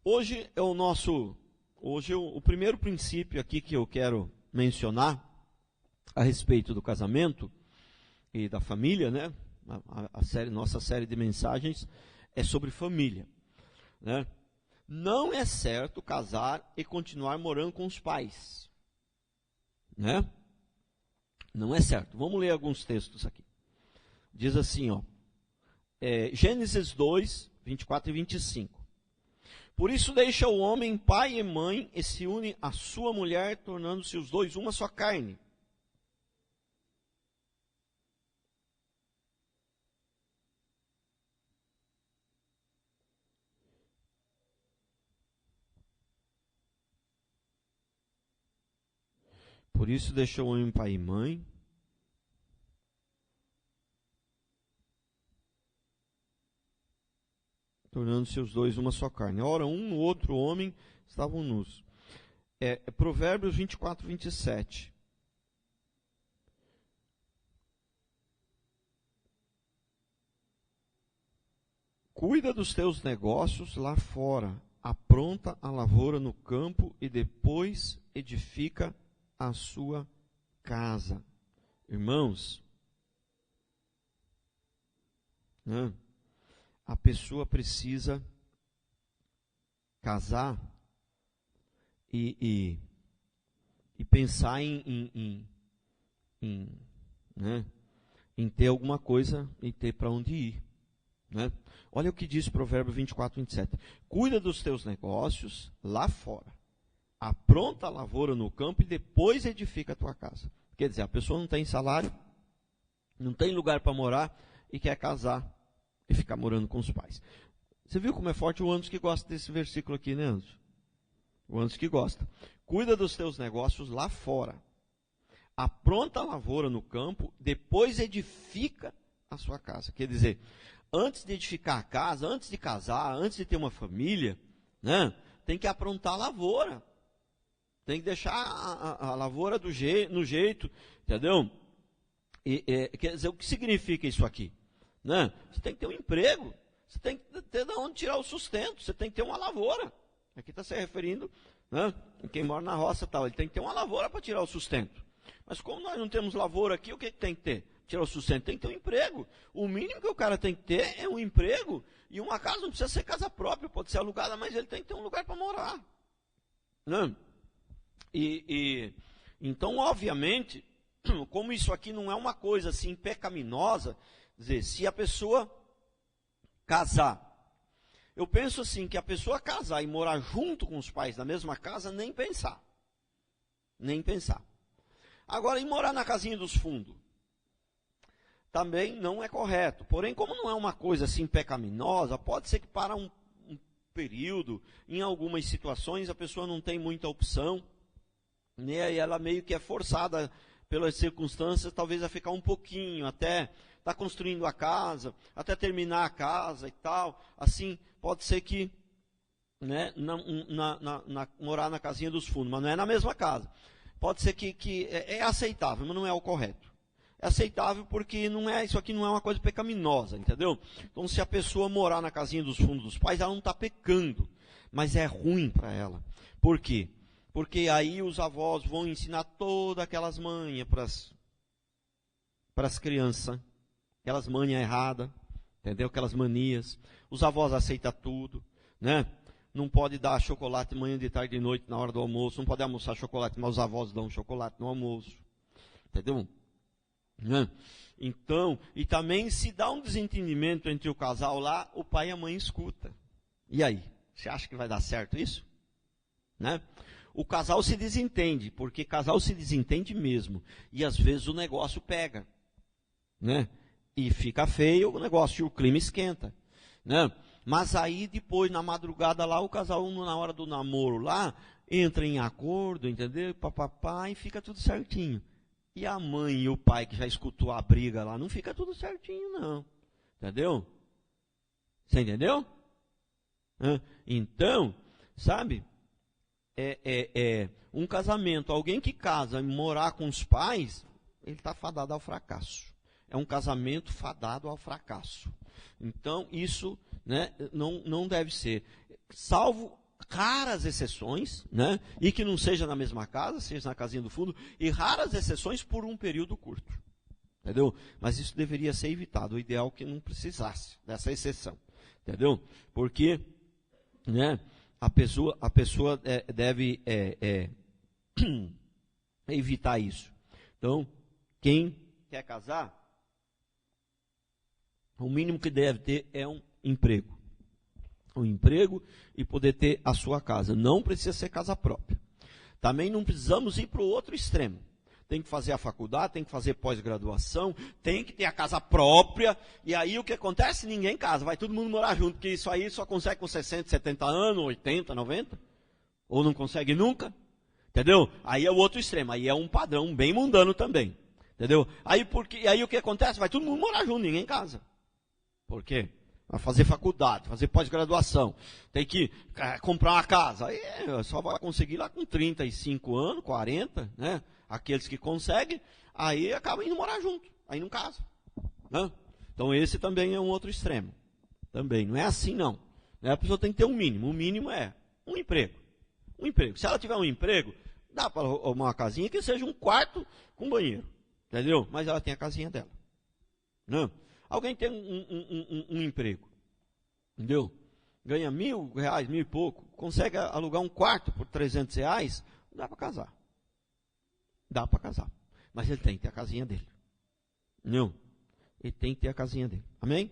O primeiro princípio aqui que eu quero mencionar a respeito do casamento e da família, né? Nossa série de mensagens é sobre família, né? Não é certo casar e continuar morando com os pais, né? Não é certo. Vamos ler alguns textos aqui. Diz assim, ó, Gênesis 2, 24 e 25. Por isso deixa o homem pai e mãe e se une à sua mulher, tornando-se os dois uma só carne. Por isso deixa o homem pai e mãe, tornando-se os dois uma só carne. Ora, um no outro homem estavam nus. Provérbios 24, 27. Cuida dos teus negócios lá fora, apronta a lavoura no campo e depois edifica a sua casa. Irmãos, né? A pessoa precisa casar e pensar em ter alguma coisa e ter para onde ir, né? Olha o que diz Provérbio 24, 27. Cuida dos teus negócios lá fora, apronta a lavoura no campo e depois edifica a tua casa. Quer dizer, a pessoa não tem salário, não tem lugar para morar e quer casar e ficar morando com os pais. Você viu como é forte o Anderson que gosta desse versículo aqui, né, Anderson? O Anderson que gosta. Cuida dos teus negócios lá fora, apronta a lavoura no campo, depois edifica a sua casa. Quer dizer, antes de edificar a casa, antes de casar, antes de ter uma família, né, tem que aprontar a lavoura. Tem que deixar a lavoura no jeito, entendeu? Quer dizer, o que significa isso aqui? Né? Você tem que ter um emprego, você tem que ter de onde tirar o sustento, você tem que ter uma lavoura. Aqui está se referindo, né? Quem mora na roça tal, ele tem que ter uma lavoura para tirar o sustento. Mas como nós não temos lavoura aqui, o que tem que ter? Tirar o sustento, tem que ter um emprego. O mínimo que o cara tem que ter é um emprego, e uma casa não precisa ser casa própria, pode ser alugada, mas ele tem que ter um lugar para morar. Né? Então, obviamente, como isso aqui não é uma coisa assim pecaminosa, dizer, se a pessoa casar, eu penso assim, que a pessoa casar e morar junto com os pais na mesma casa, nem pensar. Nem pensar. Agora, em morar na casinha dos fundos, também não é correto. Porém, como não é uma coisa assim pecaminosa, pode ser que para um período, em algumas situações, a pessoa não tem muita opção, né, e ela meio que é forçada pelas circunstâncias, talvez a ficar um pouquinho, até estar construindo a casa, até terminar a casa e tal. Assim, pode ser que, né, morar na casinha dos fundos, mas não é na mesma casa. Pode ser que é aceitável, mas não é o correto. É aceitável porque isso aqui não é uma coisa pecaminosa, entendeu? Então, se a pessoa morar na casinha dos fundos dos pais, ela não está pecando, mas é ruim para ela. Por quê? Porque aí os avós vão ensinar todas aquelas manhas para as crianças, aquelas manhas erradas, entendeu? Aquelas manias. Os avós aceitam tudo, né? Não pode dar chocolate manhã, de tarde e de noite na hora do almoço, não pode almoçar chocolate, mas os avós dão chocolate no almoço, entendeu? Né? Então, e também se dá um desentendimento entre o casal lá, o pai e a mãe escuta. E aí? Você acha que vai dar certo isso? Né? O casal se desentende, porque casal se desentende mesmo. E às vezes o negócio pega, né? E fica feio o negócio, e o clima esquenta, né? Mas aí depois, na madrugada lá, o casal, na hora do namoro lá, entra em acordo, entendeu? Papapá, e fica tudo certinho. E a mãe e o pai, que já escutou a briga lá, não fica tudo certinho, não. Entendeu? Você entendeu? Então, sabe? Um casamento, alguém que casa e morar com os pais, ele está fadado ao fracasso. É um casamento fadado ao fracasso. Então, isso, né, não deve ser. Salvo raras exceções, né? E que não seja na mesma casa, seja na casinha do fundo, e raras exceções por um período curto. Entendeu? Mas isso deveria ser evitado. O ideal é que não precisasse dessa exceção. Entendeu? Porque, né, a pessoa deve evitar isso. Então, quem quer casar, o mínimo que deve ter é um emprego. Um emprego e poder ter a sua casa. Não precisa ser casa própria. Também não precisamos ir para o outro extremo. Tem que fazer a faculdade, tem que fazer pós-graduação, tem que ter a casa própria. E aí o que acontece? Ninguém casa. Vai todo mundo morar junto, porque isso aí só consegue com 60, 70 anos, 80, 90. Ou não consegue nunca. Entendeu? Aí é o outro extremo. Aí é um padrão bem mundano também. Entendeu? Aí o que acontece? Vai todo mundo morar junto, ninguém casa. Por quê? Vai fazer faculdade, fazer pós-graduação, tem que comprar uma casa. Aí só vai conseguir lá com 35 anos, 40, né? Aqueles que conseguem, aí acabam indo morar junto, aí não casa. Né? Então esse também é um outro extremo. Também, não é assim não. A pessoa tem que ter um mínimo. O mínimo é um emprego. Um emprego. Se ela tiver um emprego, dá para arrumar uma casinha que seja um quarto com banheiro. Entendeu? Mas ela tem a casinha dela. Não. Alguém tem um emprego. Entendeu? Ganha R$1.000, 1.000 e pouco. Consegue alugar um quarto por R$300. Dá para casar. Dá para casar. Mas ele tem que ter a casinha dele. Não. Ele tem que ter a casinha dele. Amém?